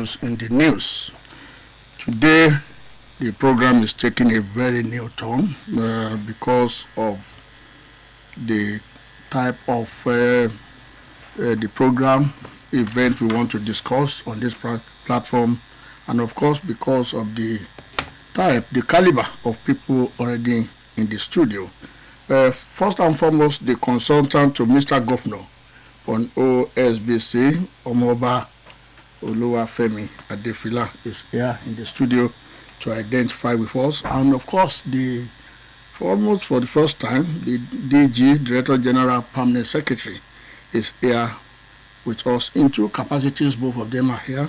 issues in the news. Today, the program is taking a very new turn because of the type of the program event we want to discuss on this platform, and of course because of the caliber of people already in the studio. First and foremost, the consultant to Mr. Governor on OSBC, Omoba Oluwafemi Adefila, is here in the studio to identify with us. And of course, for the first time, the DG, Director General Permanent Secretary, is here with us in two capacities. Both of them are here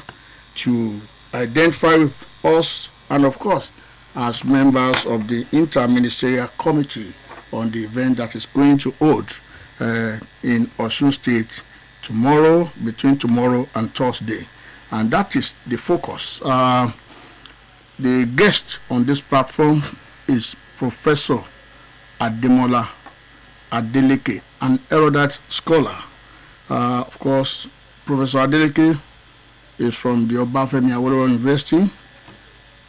to identify with us, and of course, as members of the Inter-Ministerial Committee on the event that is going to hold in Osun State between tomorrow and Thursday. And that is the focus. The guest on this platform is Professor Ademola Adeleke, an erudite scholar. Of course, Professor Adeleke is from the Obafemi Awolowo University,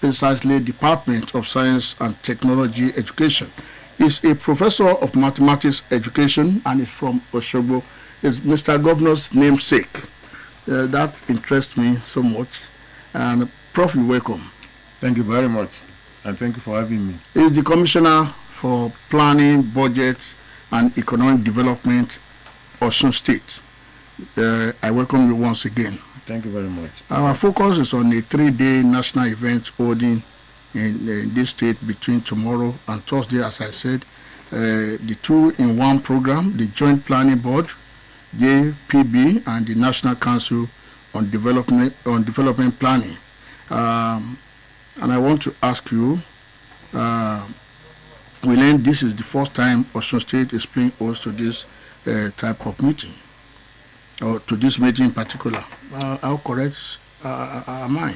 precisely Department of Science and Technology Education. He's a professor of mathematics education and is from Osogbo. It's Mr. Governor's namesake. That interests me so much. And Prof, you're welcome. Thank you very much, and thank you for having me. He's the Commissioner for Planning, Budget, and Economic Development, Osun State. I welcome you once again. Thank you very much. Our focus is on a 3-day national event holding in this state between tomorrow and Thursday, as I said. The two-in-one program, the Joint Planning Board, JPB, and the National Council on Development Planning. And I want to ask you, we learned this is the first time Osun State is paying host to this type of meeting, or to this meeting in particular. How correct am I?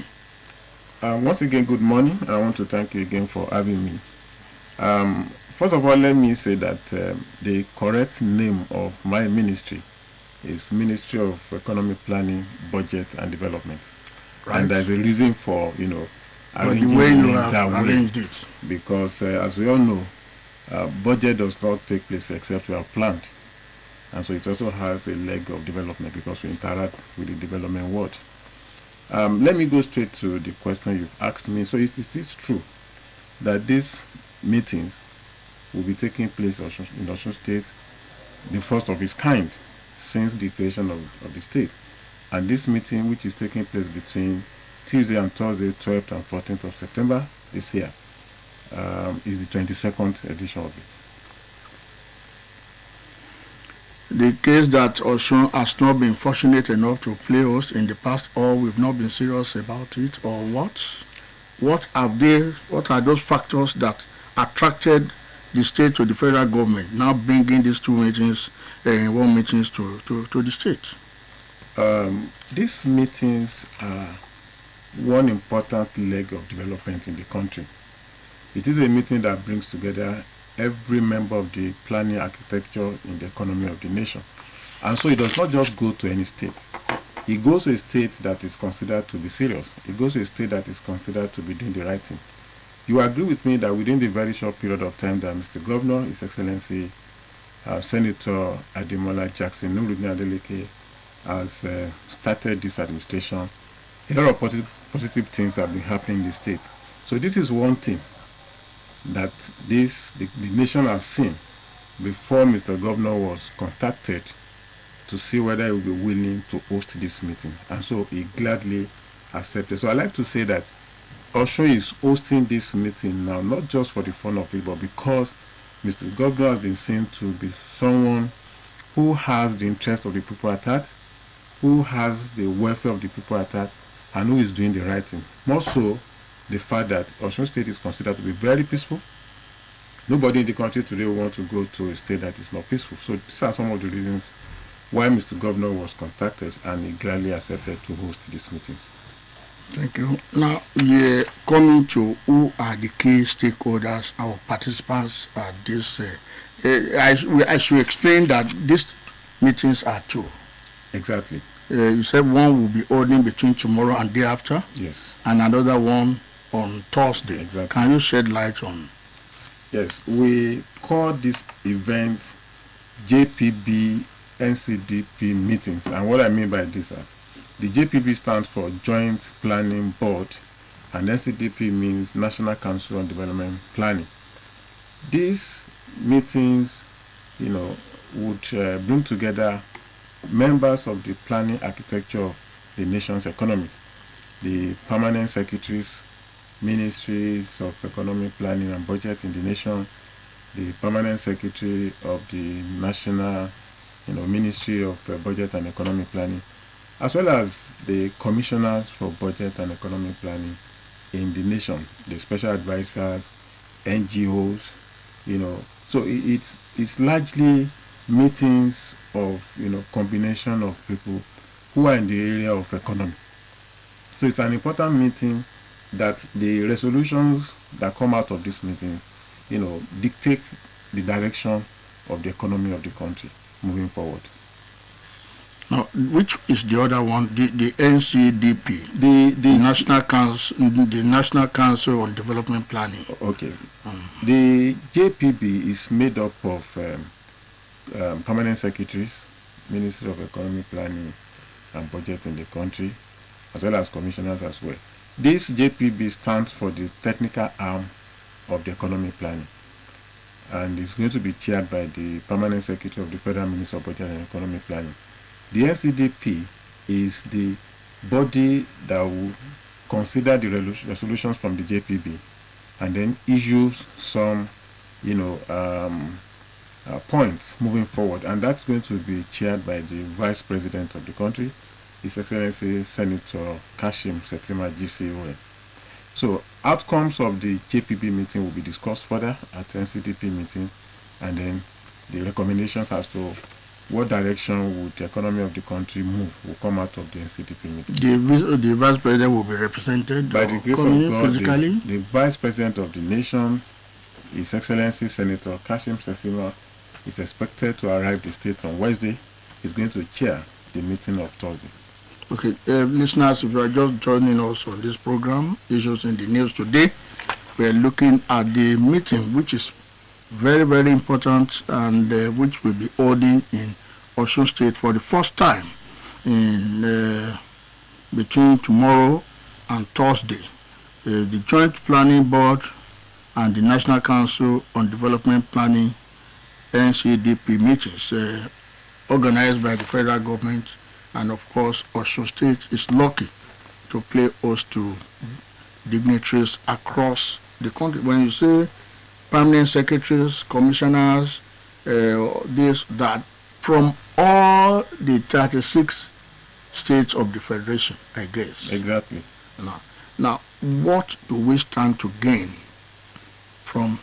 Once again, good morning. I want to thank you again for having me. First of all, let me say that the correct name of my ministry is Ministry of Economic Planning, Budget and Development. Right. And there's a reason for, arranging the way you have have arranged it. Because as we all know, budget does not take place except we have planned. And so it also has a leg of development because we interact with the development world. Let me go straight to the question you've asked me. So it is true that these meetings will be taking place in Osun State, the first of its kind since the creation of the state. And this meeting, which is taking place between Tuesday and Thursday, 12th and 14th of September this year, is the 22nd edition of it. The case that Osun has not been fortunate enough to play host in the past, or we've not been serious about it, or what? What are those factors that attracted the state to the federal government, now bringing these two meetings, one meetings to the state? These meetings are one important leg of development in the country. It is a meeting that brings together every member of the planning architecture in the economy of the nation. And so it does not just go to any state. It goes to a state that is considered to be serious. It goes to a state that is considered to be doing the right thing. You agree with me that within the very short period of time that Mr. Governor, His Excellency Senator Ademola Jackson Nuruddin Adeleke has started this administration, a lot of positive things have been happening in the state. So this is one thing that the nation has seen before Mr. Governor was contacted to see whether he would be willing to host this meeting. And so he gladly accepted. So I like to say that Osun is hosting this meeting now, not just for the fun of it, but because Mr. Governor has been seen to be someone who has the interest of the people at heart, who has the welfare of the people at heart, and who is doing the right thing. More so, the fact that Osun State is considered to be very peaceful. Nobody in the country today wants to go to a state that is not peaceful. So these are some of the reasons why Mr. Governor was contacted, and he gladly accepted to host these meetings. Thank you. Now, we're coming to who are the key stakeholders, our participants at this. I should explain that these meetings are two. Exactly. You said one will be holding between tomorrow and day after, Yes. and another one on Thursday. Exactly. Can you shed light on? Yes, we call this event JPB NCDP meetings, and what I mean by this, the JPB stands for Joint Planning Board, and NCDP means National Council on Development Planning. These meetings, would bring together members of the planning architecture of the nation's economy, the permanent secretaries, ministries of economic planning and budget in the nation, the permanent secretary of the national, Ministry of Budget and Economic Planning, as well as the commissioners for budget and economic planning in the nation, the special advisors, NGOs, So it's largely meetings of combination of people who are in the area of economy. So it's an important meeting that the resolutions that come out of these meetings, dictate the direction of the economy of the country moving forward. Now, which is the other one? The NCDP, the National Council on Development Planning. Okay. The JPB is made up of permanent secretaries, Ministry of Economic Planning and Budget in the country, as well as commissioners as well. This JPB stands for the technical arm of the economic planning, and is going to be chaired by the permanent secretary of the Federal Ministry of Budget and Economic Planning. The NCDP is the body that will consider the resolutions from the JPB and then issues some, points moving forward, and that's going to be chaired by the Vice President of the country, His Excellency Senator Kashim Shettima GCON. So outcomes of the JPB meeting will be discussed further at NCDP meeting, and then the recommendations as to what direction would the economy of the country move will come out of the NCDP meeting. The Vice President will be represented by the grace of God, physically. The Vice President of the nation, His Excellency Senator Kashim Shettima, is expected to arrive the state on Wednesday. He's going to chair the meeting of Thursday. Okay, listeners, if you are just joining us on this program, Issues in the News today, we are looking at the meeting, which is very, very important, and which will be holding in Osun State for the first time in between tomorrow and Thursday. The Joint Planning Board and the National Council on Development Planning NCDP meetings organized by the federal government, and of course Osun State is lucky to play host to dignitaries across the country. When you say permanent secretaries, commissioners, that from all the 36 states of the federation, I guess. Exactly. Now, what do we stand to gain from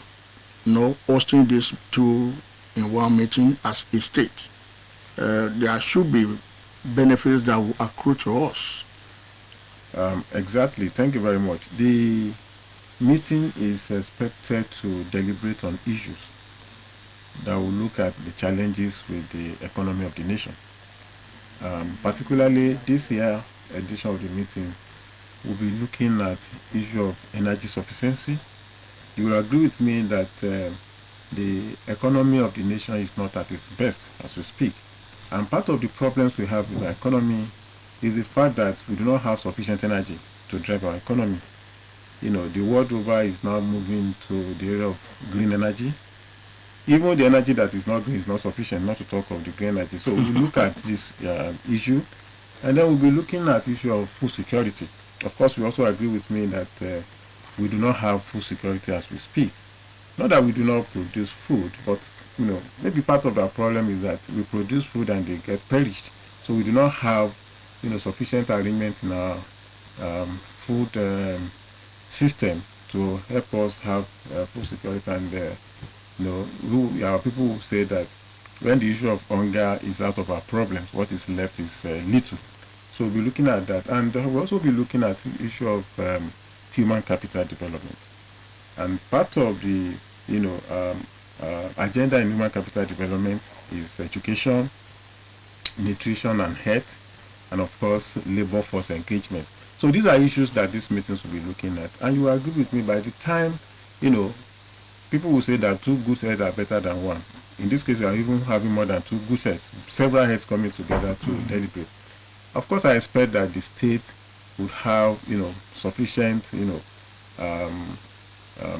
hosting these two in one meeting as a state? There should be benefits that will accrue to us. Exactly. Thank you very much. The meeting is expected to deliberate on issues that will look at the challenges with the economy of the nation. Particularly this year edition of the meeting will be looking at issue of energy sufficiency. You will agree with me that the economy of the nation is not at its best as we speak. And part of the problems we have with our economy is the fact that we do not have sufficient energy to drive our economy. The world over is now moving to the area of green energy. Even the energy that is not green is not sufficient, not to talk of the green energy. So we'll look at this issue, and then we'll be looking at the issue of food security. Of course, we also agree with me that we do not have food security as we speak. Not that we do not produce food, but maybe part of our problem is that we produce food and they get perished. So we do not have sufficient arrangement in our food system to help us have food security. And our people will say that when the issue of hunger is out of our problems, what is left is little. So we'll be looking at that, and we'll also be looking at the issue of human capital development. And part of the agenda in human capital development is education, nutrition and health, and of course labor force engagement. So these are issues that these meetings will be looking at. And you agree with me, by the time, people will say that two goose heads are better than one. In this case, we are even having more than two goose heads, several heads coming together to deliberate. Of course, I expect that the state would have, sufficient,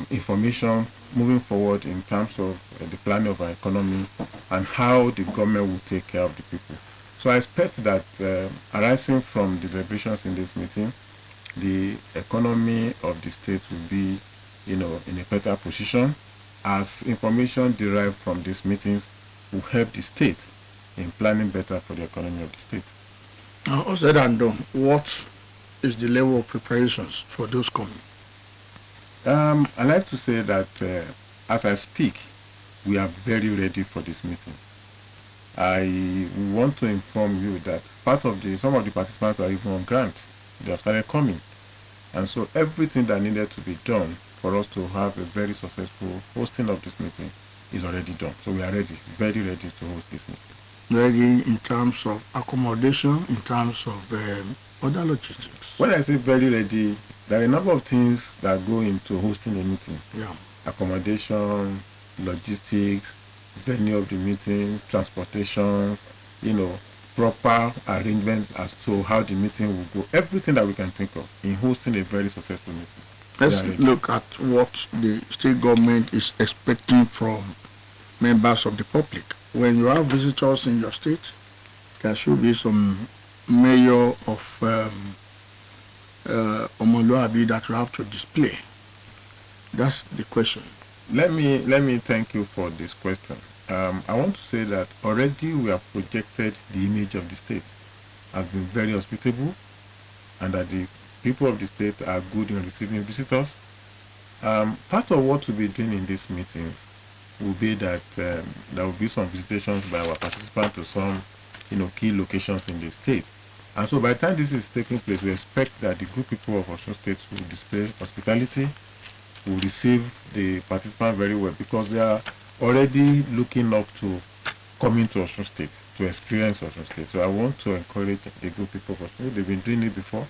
information moving forward in terms of the planning of our economy and how the government will take care of the people. So I expect that arising from the deliberations in this meeting, the economy of the state will be, in a better position, as information derived from these meetings will help the state in planning better for the economy of the state. All said and done, what is the level of preparations for those coming? I like to say that as I speak, we are very ready for this meeting. I want to inform you that some of the participants are even on grant. They have started coming. And so everything that needed to be done for us to have a very successful hosting of this meeting is already done. So we are ready, very ready to host this meeting. Ready in terms of accommodation, in terms of other logistics? When I say very ready, there are a number of things that go into hosting a meeting. Yeah. Accommodation, logistics, venue of the meeting, transportation, proper arrangement as to how the meeting will go. Everything that we can think of in hosting a very successful meeting. Let's look at what the state government is expecting from members of the public. When you have visitors in your state, there should be some measure of omoluabi that you have to display. That's the question. Let me thank you for this question. I want to say that already we have projected the image of the state as being very hospitable, and that the people of the state are good in receiving visitors. Part of what we'll be doing in these meetings will be that there will be some visitations by our participants to some key locations in the state. And so by the time this is taking place, we expect that the good people of Osun State will display hospitality, will receive the participants very well, because they are already looking up to coming to Osun State, to experience Osun State. So I want to encourage the good people of Osun State. They've been doing it before.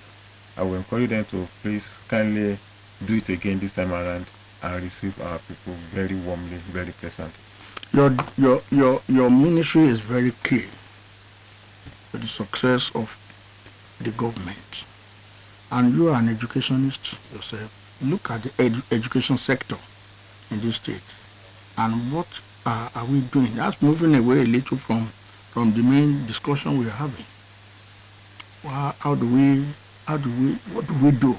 I will encourage them to please kindly do it again this time around and receive our people very warmly, very pleasant. Your ministry is very key to the success of the government, and you are an educationist yourself. Look at the education sector in this state, and what are we doing? That's moving away a little from the main discussion we are having. What do we do?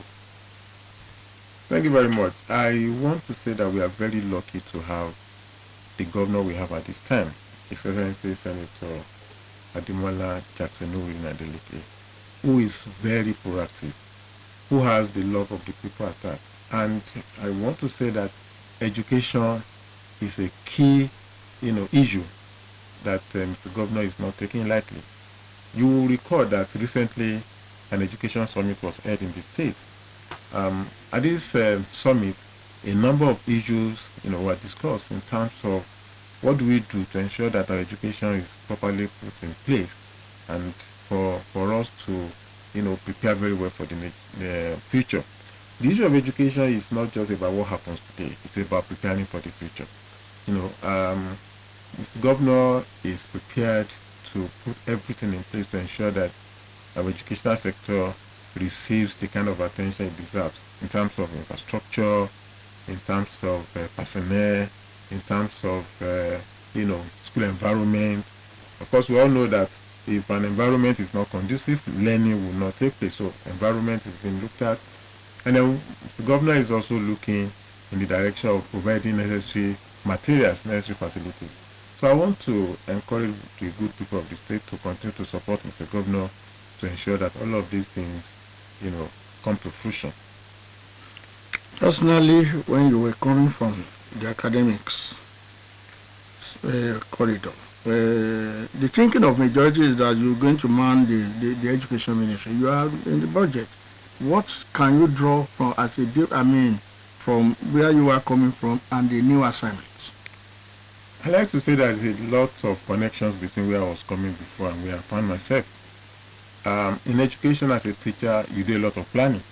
Thank you very much. I want to say that we are very lucky to have the governor we have at this time, His Excellency Senator Ademola Jackson Adeleke, who is very proactive, who has the love of the people at heart. And I want to say that education is a key, issue that Mr. Governor is not taking lightly. You will recall that recently an education summit was held in the state. At this summit, a number of issues, were discussed in terms of what do we do to ensure that our education is properly put in place, and for us to, prepare very well for the future. The issue of education is not just about what happens today; it's about preparing for the future. Mr. Governor is prepared to put everything in place to ensure that our educational sector receives the kind of attention it deserves in terms of infrastructure, in terms of personnel, in terms of school environment. Of course, we all know that if an environment is not conducive, learning will not take place. So environment is being looked at, and then the governor is also looking in the direction of providing necessary materials, necessary facilities. So I want to encourage the good people of the state to continue to support Mr. Governor to ensure that all of these things, come to fruition. Personally, when you were coming from the academics corridor, the thinking of majority is that you're going to man the education ministry. You are in the budget. What can you draw from from where you are coming from and the new assignments? I like to say that there's a lot of connections between where I was coming before and where I found myself. In education as a teacher, you do a lot of planning.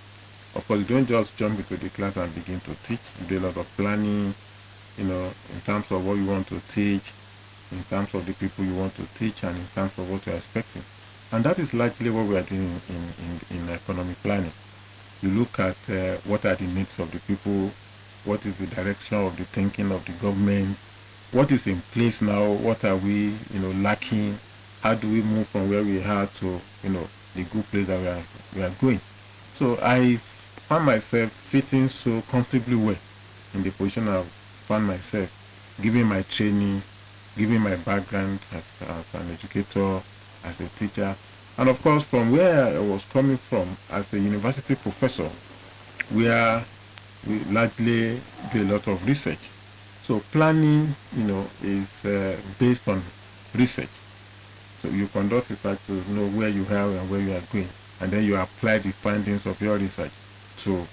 Of course, you don't just jump into the class and begin to teach. You do a lot of planning, you know, in terms of what you want to teach, in terms of the people you want to teach, and in terms of what you're expecting. And that is largely what we are doing in economic planning. You look at what are the needs of the people, what is the direction of the thinking of the government, what is in place now, what are we, lacking, how do we move from where we are to, the good place that we are going. So I found myself fitting so comfortably well in the position I found myself, given my training, given my background as an educator, as a teacher, and of course from where I was coming from as a university professor, where we largely do a lot of research. So planning, is based on research. So you conduct research to know where you are and where you are going, and then you apply the findings of your research to,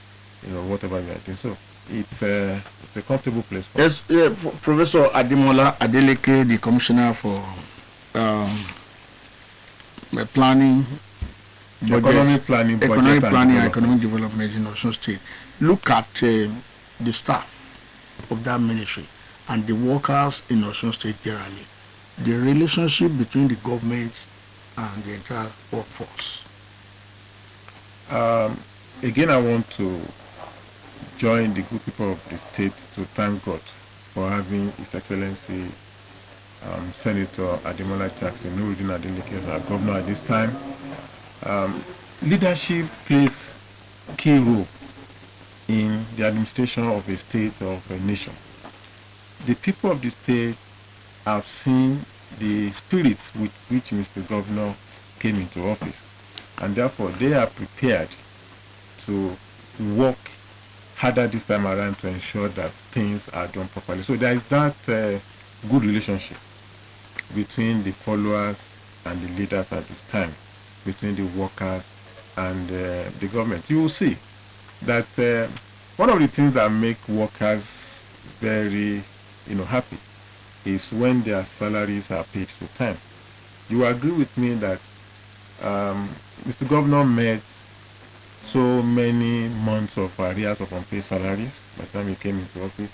whatever you are doing. So it's a comfortable place for yes. Yeah, Professor Ademola Adeleke, the commissioner for planning, economic planning, and economic development in Osun State. Look at the staff of that ministry and the workers in Osun State generally. The relationship between the government and the entire workforce. Again, I want to join the good people of the state to thank God for having His Excellency Senator Ademola Jackson Nuruddin Adeleke as our governor at this time. Leadership plays a key role in the administration of a state or of a nation. The people of the state have seen the spirit with which Mr. Governor came into office, and therefore they are prepared to work harder this time around to ensure that things are done properly. So there is that good relationship between the followers and the leaders at this time, between the workers and the government. You will see that one of the things that make workers very happy is when their salaries are paid to time. You agree with me that Mr. Governor met so many months of arrears of unpaid salaries by the time he came into office.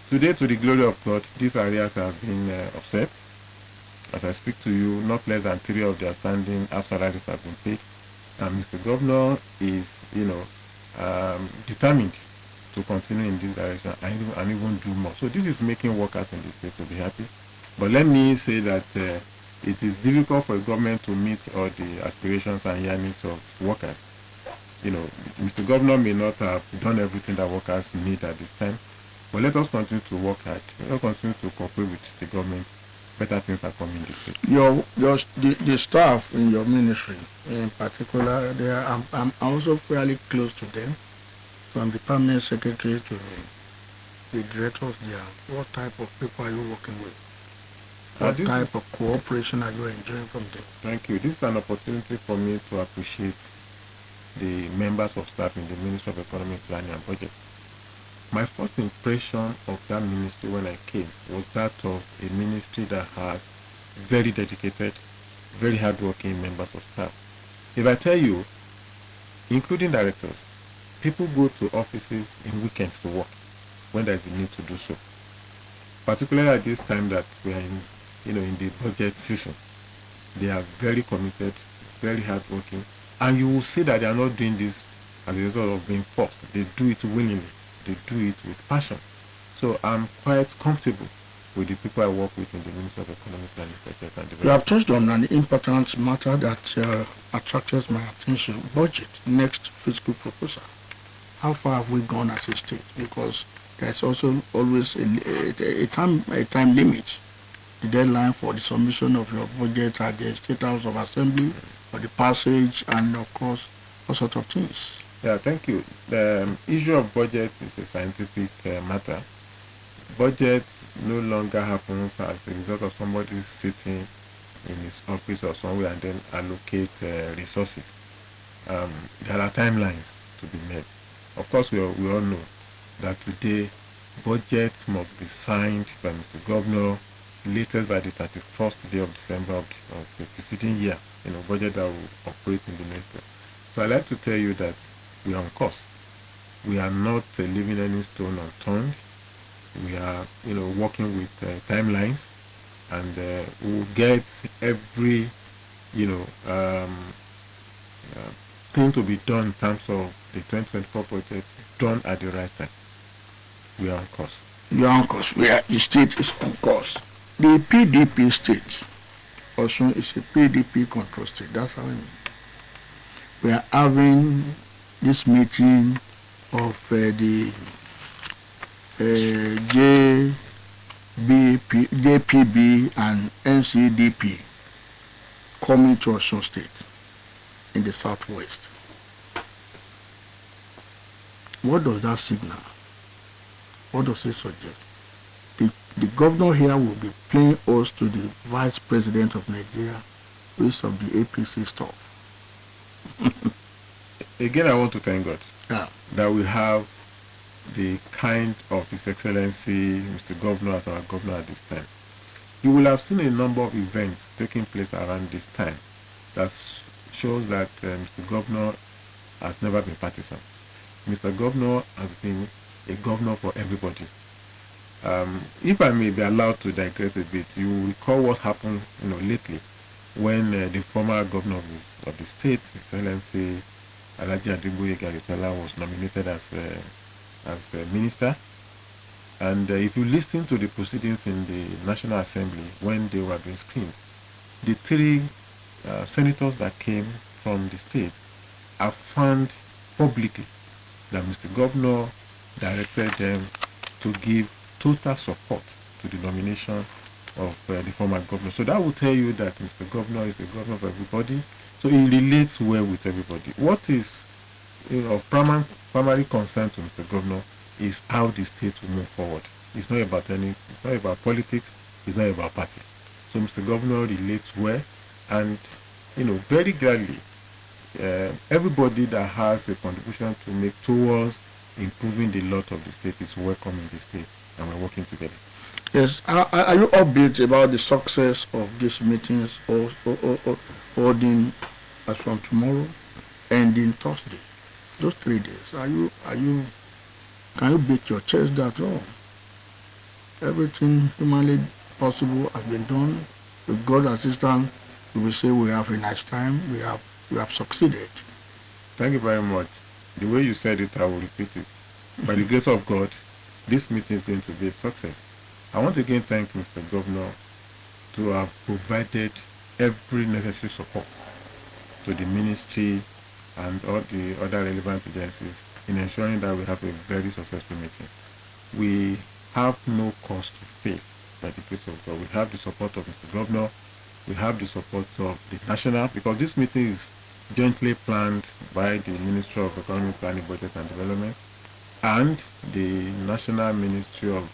Today, to the glory of God, these arrears have been offset. As I speak to you, not less than 3 of the outstanding half salaries have been paid, and Mr. Governor is, determined to continue in this direction and even do more. So this is making workers in the state to be happy. But let me say that it is difficult for a government to meet all the aspirations and yearnings of workers. Mr. Governor may not have done everything that workers need at this time, but let us continue to work hard. Let us continue to cooperate with the government. Better things are coming in the state. The staff in your ministry, in particular, I'm also fairly close to them, from the permanent secretary to the directors there. What type of people are you working with? What type of cooperation are you enjoying from them? Thank you. This is an opportunity for me to appreciate the members of staff in the Ministry of Economic Planning and Budget. My first impression of that ministry when I came was that of a ministry that has very dedicated, very hardworking members of staff. If I tell you, including directors, people go to offices in weekends to work when there is a need to do so. Particularly at this time that we are in the budget season, they are very committed, very hardworking, and you will see that they are not doing this as a result of being forced. They do it willingly. They do it with passion. So I'm quite comfortable with the people I work with in the Ministry of Economic Planning, Budget and Development. You have touched on an important matter that attracted my attention: budget, next fiscal proposal. How far have we gone as a state? Because there's also always a time limit, the deadline for the submission of your budget at the State House of Assembly, for the passage, and of course all sorts of things. Yeah, thank you. The issue of budget is a scientific matter. Budget no longer happens as a result of somebody sitting in his office or somewhere and then allocate resources. There are timelines to be met. Of course, we all know that today budget must be signed by Mr. Governor latest by the 31st day of December of the preceding year. budget that will operate in the next year. So I'd like to tell you that we are on course. We are not leaving any stone unturned. We are, working with timelines, and we'll get every, thing to be done in terms of the 2024 project done at the right time. We are on course. You are on course. The state is on course. The PDP state also is a PDP control state. That's how we are having this meeting of the JPB and NCDP coming to Osun State in the southwest. What does that signal? What does it suggest? The governor here will be playing host to the vice president of Nigeria, who is of the APC stuff. Again, I want to thank God that we have the kind of His Excellency Mr. Governor as our governor at this time. You will have seen a number of events taking place around this time that shows that Mr. Governor has never been partisan. Mr. Governor has been a governor for everybody. If I may be allowed to digress a bit, you will recall what happened, lately when the former governor of the state, Excellency Alhaji Adeboye Garitola, was nominated as minister. And if you listen to the proceedings in the National Assembly when they were being screened, the three senators that came from the state affirmed publicly that Mr. Governor directed them to give total support to the nomination of the former governor. So that will tell you that Mr. Governor is the governor of everybody. So he relates well with everybody. What is of primary concern to Mr. Governor is how the state will move forward. It's not about it's not about politics, it's not about party. So Mr. Governor relates well, and very gladly, everybody that has a contribution to make towards improving the lot of the state is welcome in the state, and we're working together. Yes, are you upbeat about the success of these meetings holding as from tomorrow, ending Thursday? Those 3 days, can you beat your chest that everything humanly possible has been done? With God's assistance, we will say we have a nice time. We have succeeded. Thank you very much. The way you said it, I will repeat it. By the grace of God, this meeting is going to be a success. I want to again thank Mr. Governor to have provided every necessary support to the ministry and all the other relevant agencies in ensuring that we have a very successful meeting. We have no cause to fail by the grace of God. We have the support of Mr. Governor. We have the support of the national, because this meeting is jointly planned by the Ministry of Economic Planning, Budget and Development and the National Ministry of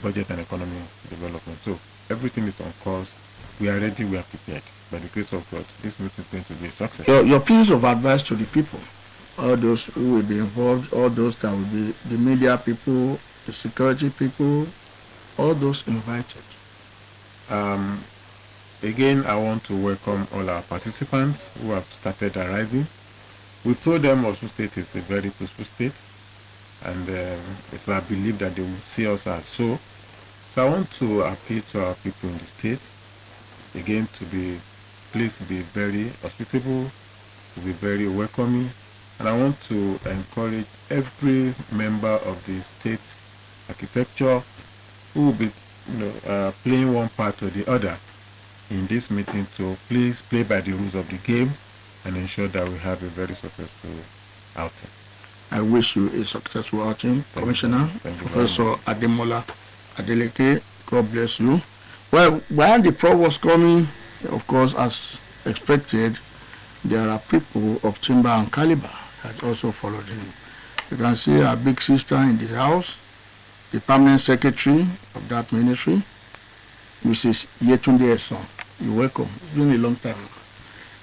Budget and Economic Development. So everything is on course. We are ready, we are prepared. By the grace of God, this meeting is going to be a success. Your piece of advice to the people, all those who will be involved, all those that will be the media people, the security people, all those invited. Again, I want to welcome all our participants who have started arriving. We told them Osun State is a very peaceful state, and it's our belief that they will see us as so. So I want to appeal to our people in the state, again, please be very hospitable, to be very welcoming, and I want to encourage every member of the state architecture who will be playing one part or the other in this meeting to please play by the rules of the game and ensure that we have a very successful outing. I wish you a successful outing, Commissioner. Professor Ademola Adeleke, God bless you. Well, while the probe was coming, of course, as expected, there are people of timber and caliber that also followed him. You can see our big sister in the house, the permanent secretary of that ministry, Mrs. Yetunde Eson. You're welcome. It's been a long time.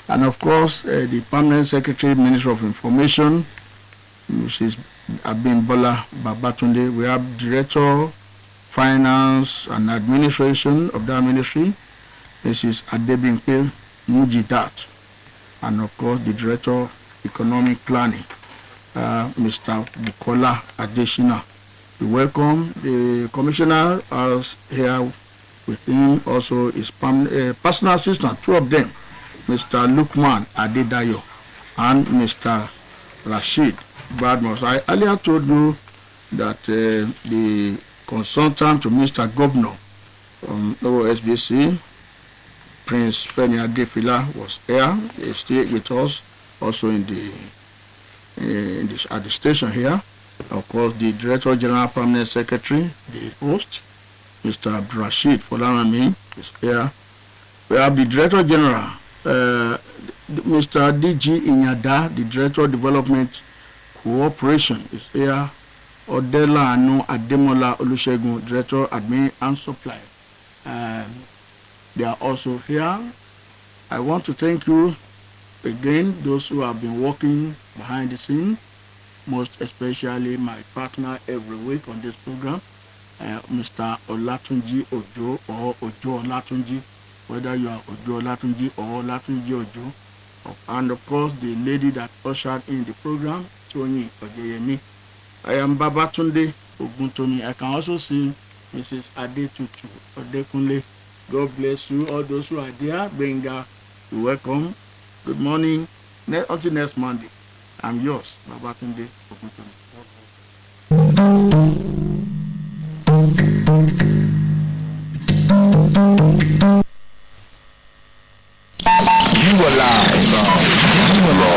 And of course, the permanent secretary, Minister of Information, Mrs. Abimbola Babatunde. We have Director, Finance and Administration of that ministry, Mrs. Adebimpe Mujidat, and of course the Director of Economic Planning, Mr. Bukola Adeshina. We welcome the Commissioner as here with him, also his personal assistant, two of them, Mr. Lukman Adedayo and Mr. Rashid Badmos. I earlier told you that the consultant to Mr. Governor from OSBC, Prince Feni Adefila, was here. He stayed with us also at the station here. Of course, the Director General Permanent Secretary, the host, Mr. Rashid Folarami, is here. We have the Director General, Mr. DG Inyada, the Director of Development Cooperation, is here. Odela Anu Ademola Olusegun, Director Admin and Supply. They are also here. I want to thank you again, those who have been working behind the scenes, most especially my partner every week on this program, Mr. Olatunji Ojo or Ojo Olatunji, whether you are Ojo Olatunji or Olatunji Ojo, and of course the lady that ushered in the program, Tony Ojeyemi. I am Babatunde Oguntoni. I can also see Mrs. Adetutu Odekunle. God bless you, all those who are there. Benga, you're welcome. Good morning. Until next Monday. I'm yours, Babatunde Oguntoni. You are live. You are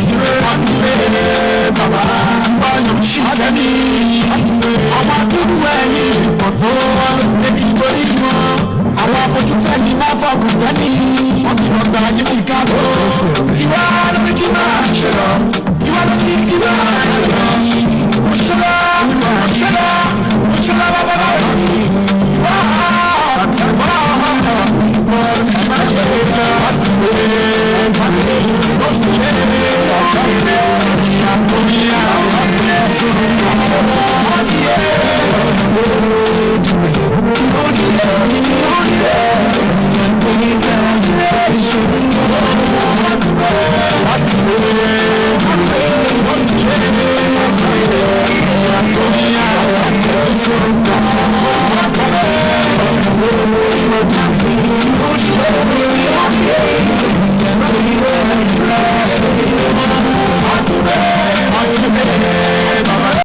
You Good day.